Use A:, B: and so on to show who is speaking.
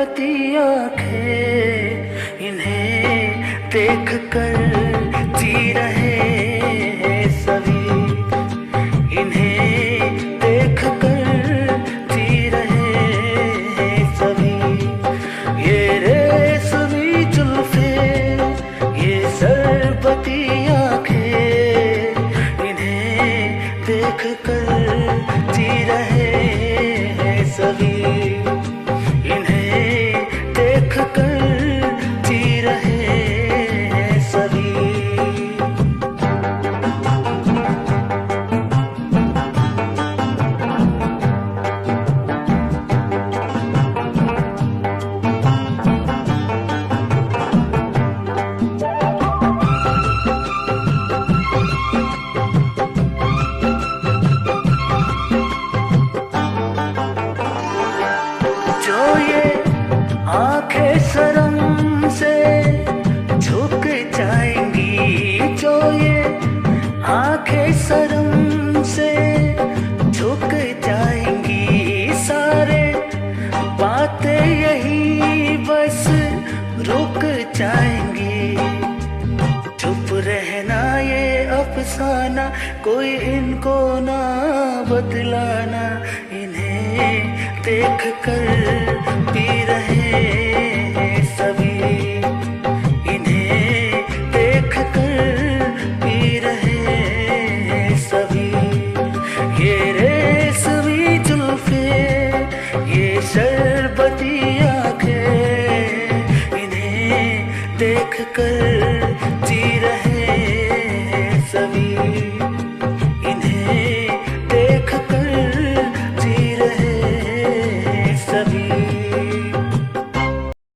A: शरबती आँखें, इन्हें देख कर जी रहे हैं सभी, इन्हें देख कर जी रहे हैं सभी। ये रेशमी जुल्फे, ये शरबती आँखें, इन्हें देख कर जी रहे हैं सभी, इन्हें देख कर जी रहे हैं सभी। जो ये आंखें शर्म से झुक जाएंगी, जो ये आंखें शर्म से झुक जाएंगी, सारे बातें यही बस रुक जाएंगी। चुप रहना ये अफसाना, कोई इनको ना बतलाना, इन्हें देख कर पी रहे हैं सभी, इन्हें देख कर पी रहे हैं सभी। ये रेशमी जुल्फे, ये शरबती आँखें, इन्हें देख कर जी रहे